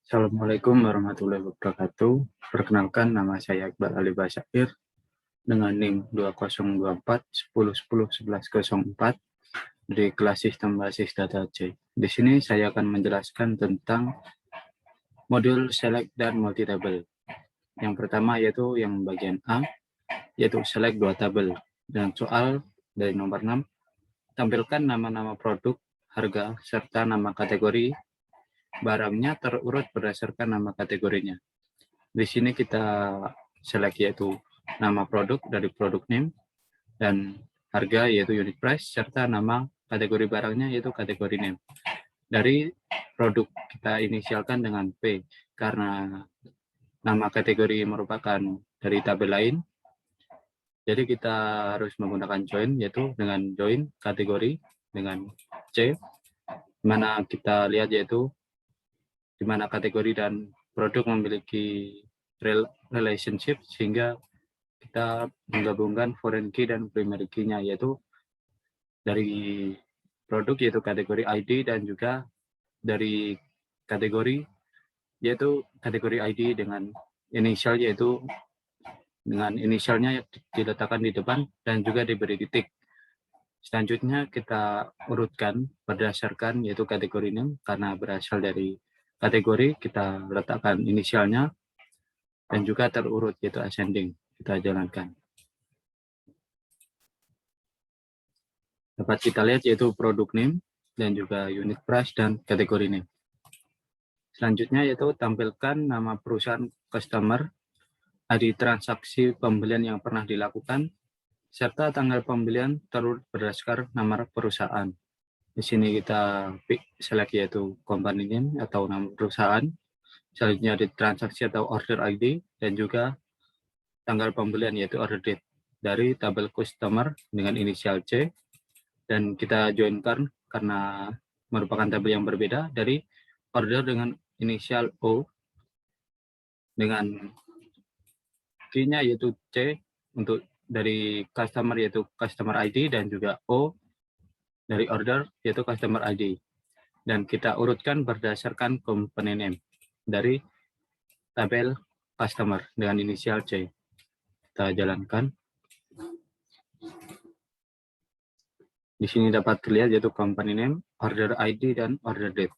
Assalamualaikum warahmatullahi wabarakatuh. Perkenalkan, nama saya Iqbal Ali Basyair dengan NIM 2024 10 10 11 04 dari kelas Sistem Basis Data C. Di sini saya akan menjelaskan tentang modul select dan multi table. Yang pertama yaitu yang bagian A, yaitu select dua tabel. Dan soal dari nomor 6, tampilkan nama-nama produk, harga, serta nama kategori barangnya terurut berdasarkan nama kategorinya. Di sini kita select yaitu nama produk dari produk name dan harga yaitu unit price serta nama kategori barangnya yaitu kategori name. Dari produk kita inisialkan dengan P karena nama kategori merupakan dari tabel lain. Jadi kita harus menggunakan join yaitu dengan join kategori dengan C, mana kita lihat yaitu di mana kategori dan produk memiliki relationship sehingga kita menggabungkan foreign key dan primary key-nya yaitu dari produk yaitu kategori ID dan juga dari kategori yaitu kategori ID dengan inisial yaitu dengan inisialnya diletakkan di depan dan juga diberi titik. Selanjutnya kita urutkan berdasarkan yaitu kategori name karena berasal dari kategori kita letakkan inisialnya dan juga terurut yaitu ascending kita jalankan. Dapat kita lihat yaitu produk name dan juga unit price dan kategori name. Selanjutnya yaitu tampilkan nama perusahaan customer, ID transaksi pembelian yang pernah dilakukan, serta tanggal pembelian terurut berdasarkan nama perusahaan. Di sini kita select yaitu company name atau nama perusahaan, selanjutnya di transaksi atau order ID, dan juga tanggal pembelian yaitu order date dari tabel customer dengan inisial C, dan kita joinkan karena merupakan tabel yang berbeda dari order dengan inisial O dengan key-nya yaitu C untuk dari customer yaitu customer ID dan juga O dari order yaitu customer ID, dan kita urutkan berdasarkan company name dari tabel customer dengan inisial C. Kita jalankan. Di sini dapat terlihat yaitu company name, order ID, dan order date.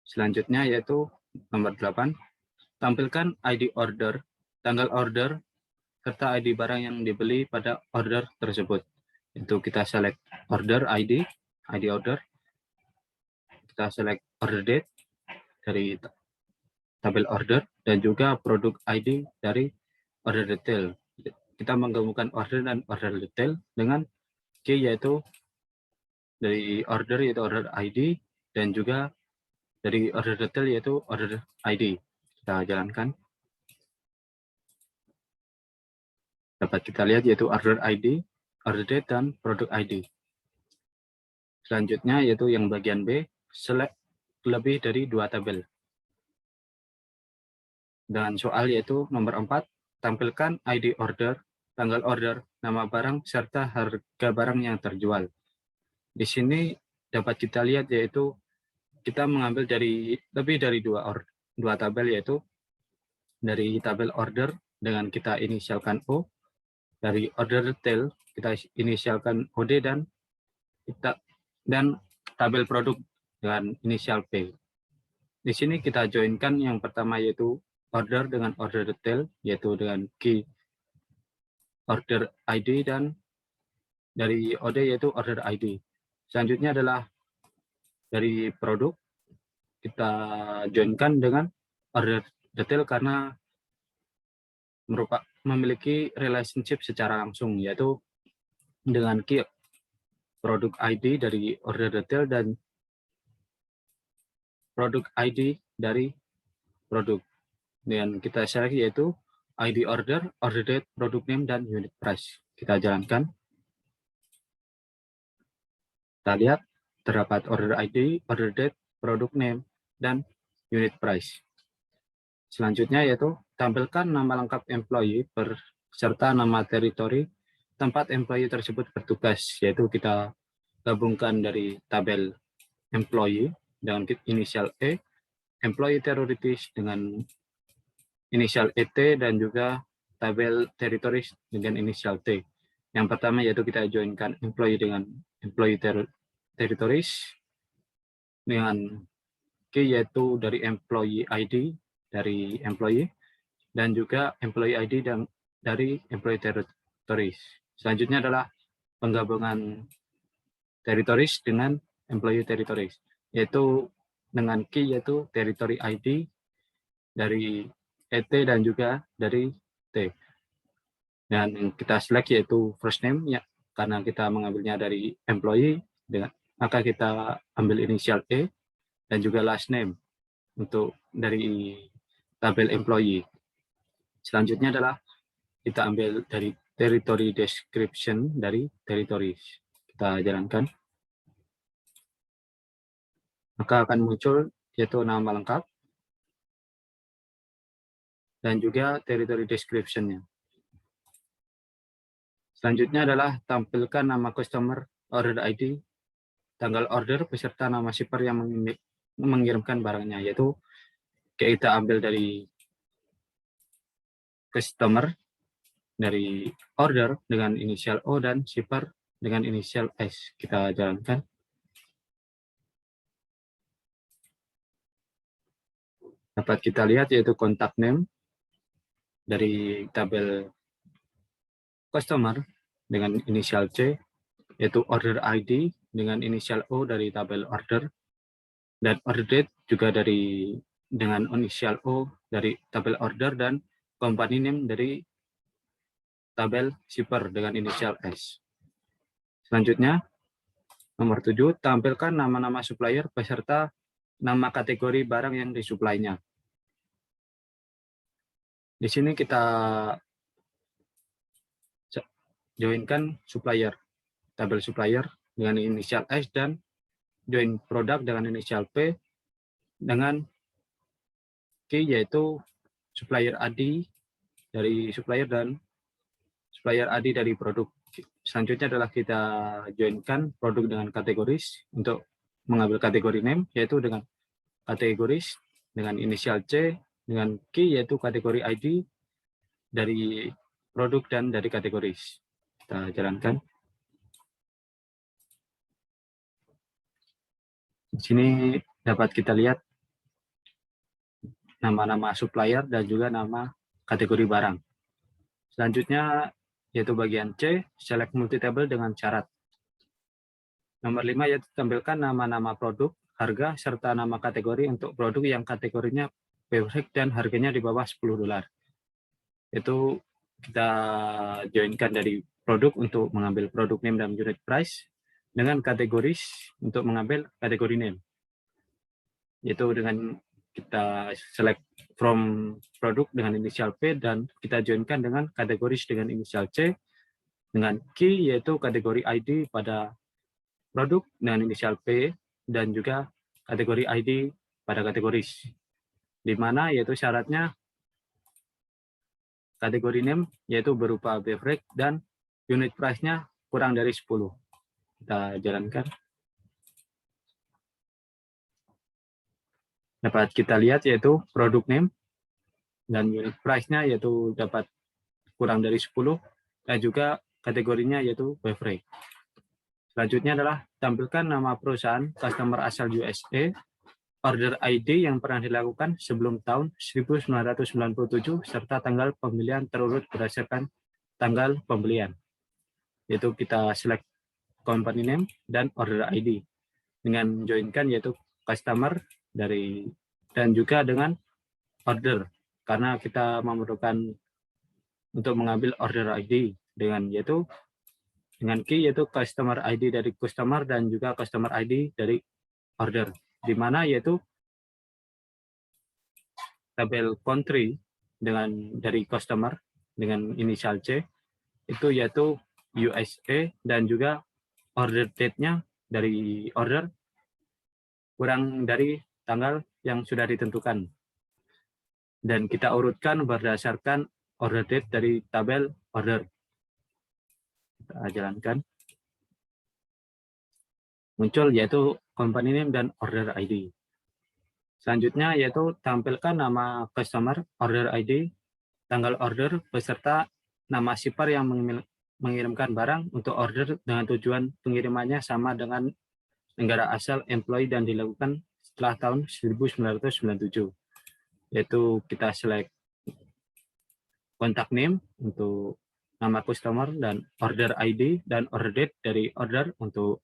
Selanjutnya yaitu nomor 8, tampilkan ID order, tanggal order, serta ID barang yang dibeli pada order tersebut. Itu kita select order ID order, kita select order date dari tabel order, dan juga produk ID dari order detail. Kita menggabungkan order dan order detail dengan key yaitu dari order yaitu order ID dan juga dari order detail yaitu order ID. Kita jalankan. Dapat kita lihat yaitu order ID, order date, dan produk ID. Selanjutnya yaitu yang bagian B, select lebih dari 2 tabel. Dan soal yaitu nomor 4, tampilkan ID order, tanggal order, nama barang, serta harga barang yang terjual. Di sini dapat kita lihat yaitu kita mengambil dari lebih dari 2 tabel, yaitu dari tabel order dengan kita inisialkan O, dari order detail kita inisialkan OD, dan tabel produk dengan inisial P. Di sini kita joinkan yang pertama yaitu order dengan order detail yaitu dengan key order ID, dan dari OD yaitu order ID. Selanjutnya adalah dari produk kita joinkan dengan order detail karena memiliki relationship secara langsung yaitu dengan key produk ID dari order detail dan produk ID dari produk. Dan kita select yaitu ID order, order date, product name, dan unit price. Kita jalankan. Kita lihat terdapat order ID, order date, product name, dan unit price. Selanjutnya yaitu tampilkan nama lengkap employee serta nama teritori tempat employee tersebut bertugas, yaitu kita gabungkan dari tabel employee dengan inisial E employee territories dengan inisial ET dan juga tabel territories dengan inisial T. Yang pertama yaitu kita joinkan employee dengan employee territories dengan key yaitu dari employee ID dari employee dan juga employee ID dan dari employee territories. Selanjutnya adalah penggabungan territories dengan employee territories, yaitu dengan key yaitu territory ID dari ET dan juga dari T. Dan kita select yaitu first name ya, karena kita mengambilnya dari employee, maka kita ambil inisial E dan juga last name untuk dari tabel employee. Selanjutnya adalah kita ambil dari territory description dari territories. Kita jalankan. Maka akan muncul yaitu nama lengkap dan juga territory description-nya. Selanjutnya adalah tampilkan nama customer, order ID, tanggal order, beserta nama shipper yang mengirimkan barangnya, yaitu kita ambil dari customer, dari order dengan inisial O dan shipper dengan inisial S. Kita jalankan. Dapat kita lihat yaitu contact name dari tabel customer dengan inisial C, yaitu order ID dengan inisial O dari tabel order, dan order date juga dengan inisial O dari tabel order, dan company name dari tabel shipper dengan inisial S. Selanjutnya, nomor 7, tampilkan nama-nama supplier beserta nama kategori barang yang disuplainya. Di sini kita joinkan supplier, tabel supplier dengan inisial S, dan join produk dengan inisial P dengan key yaitu supplier ID dari supplier dan supplier ID dari produk. Selanjutnya adalah kita joinkan produk dengan kategoris untuk mengambil kategori name, yaitu dengan kategoris dengan inisial C, dengan key yaitu kategori ID dari produk dan dari kategoris. Kita jalankan. Di sini dapat kita lihat nama-nama supplier dan juga nama kategori barang. Selanjutnya yaitu bagian C, select multi-table dengan syarat. Nomor 5 yaitu tampilkan nama-nama produk, harga, serta nama kategori untuk produk yang kategorinya basic dan harganya di bawah $10. Itu kita joinkan dari produk untuk mengambil produk name dan unit price, dengan kategoris untuk mengambil kategori name. Yaitu dengan kita select from produk dengan inisial P dan kita joinkan dengan kategoris dengan inisial C, dengan key yaitu kategori ID pada produk dengan inisial P dan juga kategori ID pada kategoris, di mana yaitu syaratnya kategori name yaitu berupa beverage dan unit price-nya kurang dari 10. Kita jalankan. Dapat kita lihat yaitu produk name dan unit price-nya yaitu dapat kurang dari 10, dan juga kategorinya yaitu beverage. Selanjutnya adalah tampilkan nama perusahaan, customer asal USA, order ID yang pernah dilakukan sebelum tahun 1997, serta tanggal pembelian terurut berdasarkan tanggal pembelian. Yaitu kita select company name dan order ID dengan joinkan yaitu customer dari dan juga dengan order, karena kita memerlukan untuk mengambil order ID dengan yaitu dengan key yaitu customer ID dari customer dan juga customer ID dari order, di mana yaitu tabel country dengan dari customer dengan inisial C itu yaitu USA, dan juga order date-nya dari order kurang dari tanggal yang sudah ditentukan, dan kita urutkan berdasarkan order date dari tabel order. Kita jalankan. Muncul yaitu company name dan order ID. Selanjutnya yaitu tampilkan nama customer, order ID, tanggal order, beserta nama shipper yang mengirimkan barang untuk order dengan tujuan pengirimannya sama dengan negara asal employee dan dilakukan setelah tahun 1997. Yaitu kita select contact name untuk nama customer dan order ID dan order date dari order untuk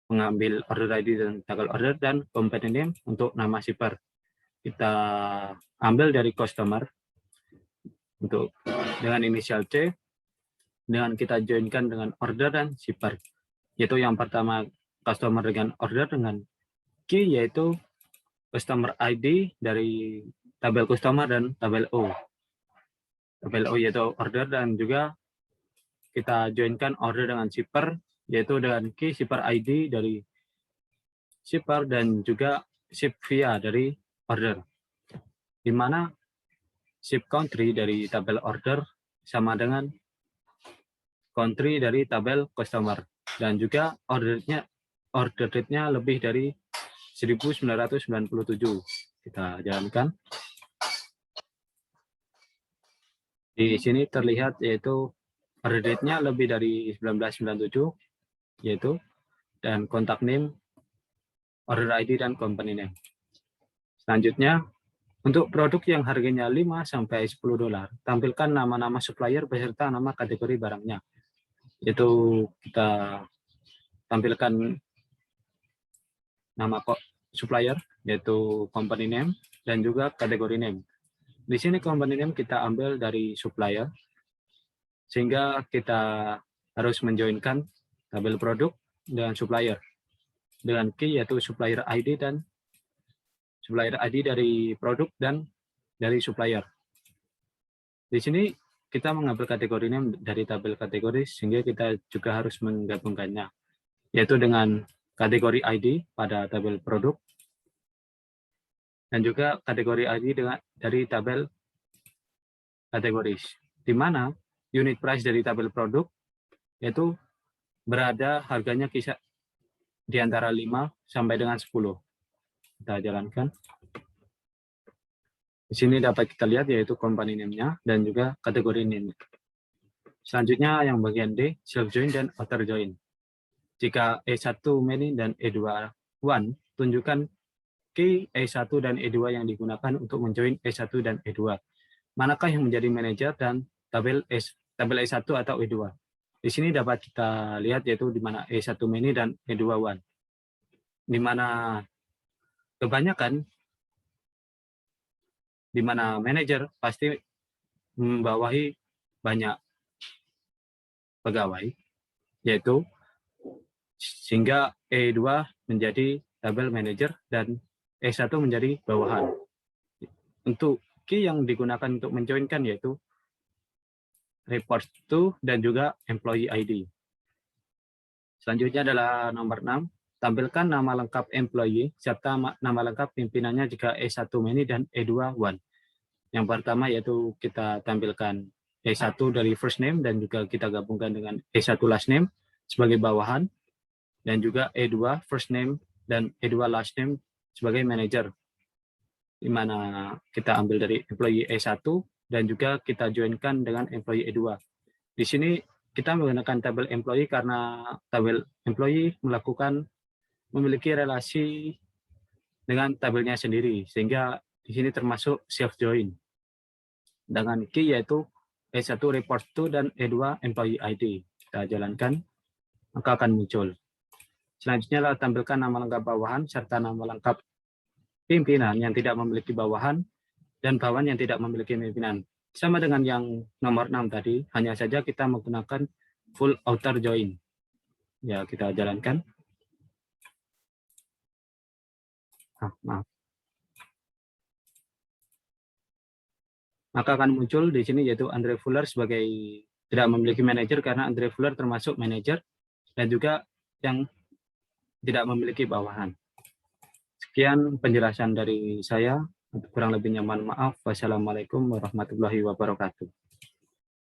mengambil order ID dan tanggal order, dan company name untuk nama shipper. Kita ambil dari customer untuk dengan inisial C, dengan kita joinkan dengan order dan shipper. Yaitu yang pertama customer dengan order dengan key, yaitu customer ID dari tabel customer dan tabel O. Tabel O yaitu order, dan juga kita joinkan order dengan shipper, yaitu dengan key shipper ID dari shipper dan juga ship via dari order, di mana ship country dari tabel order sama dengan country dari tabel customer, dan juga order date-nya lebih dari 1997. Kita jalankan. Di sini terlihat yaitu order date-nya lebih dari 1997, yaitu, dan kontak name, order ID, dan company name. Selanjutnya, untuk produk yang harganya 5-10 dolar, tampilkan nama-nama supplier beserta nama kategori barangnya. Yaitu kita tampilkan nama supplier, yaitu company name, dan juga kategori name. Di sini company name kita ambil dari supplier, sehingga kita harus menjoinkan tabel produk dengan supplier, dengan key yaitu supplier ID dan supplier ID dari produk dan dari supplier. Di sini kita mengambil kategori name dari tabel kategori, sehingga kita juga harus menggabungkannya, yaitu dengan kategori ID pada tabel produk, dan juga kategori ID dari tabel kategoris, di mana unit price dari tabel produk yaitu berada harganya kisar di antara 5 sampai dengan 10. Kita jalankan. Di sini dapat kita lihat yaitu company name-nya dan juga kategori name. Selanjutnya yang bagian D, self join dan outer join. Jika E1 many dan E2 one, tunjukkan key E1 dan E2 yang digunakan untuk menjoin E1 dan E2. Manakah yang menjadi manajer dan tabel E1 atau E2? Di sini dapat kita lihat yaitu di mana E1 many dan E2 one. Di mana kebanyakan di mana manajer pasti membawahi banyak pegawai, yaitu sehingga E2 menjadi tabel manager dan E1 menjadi bawahan. Untuk key yang digunakan untuk menjoinkan yaitu report to dan juga employee ID. Selanjutnya adalah nomor 6, tampilkan nama lengkap employee serta nama lengkap pimpinannya jika E1 many dan E2 one. Yang pertama yaitu kita tampilkan E1 dari first name dan juga kita gabungkan dengan E1 last name sebagai bawahan, dan juga E2 first name dan E2 last name sebagai manager, di mana kita ambil dari employee E1 dan juga kita joinkan dengan employee E2. Di sini kita menggunakan tabel employee karena tabel employee memiliki relasi dengan tabelnya sendiri, sehingga di sini termasuk self join. Dengan key yaitu E1 report to dan E2 employee ID. Kita jalankan, maka akan muncul. Selanjutnya adalah tampilkan nama lengkap bawahan serta nama lengkap pimpinan yang tidak memiliki bawahan dan bawahan yang tidak memiliki pimpinan. Sama dengan yang nomor 6 tadi, hanya saja kita menggunakan full outer join. Ya, kita jalankan. Maaf. Maka akan muncul di sini yaitu Andre Fuller sebagai tidak memiliki manajer karena Andre Fuller termasuk manajer dan juga yang tidak memiliki bawahan. Sekian penjelasan dari saya. Kurang lebihnya mohon maaf. Wassalamualaikum warahmatullahi wabarakatuh.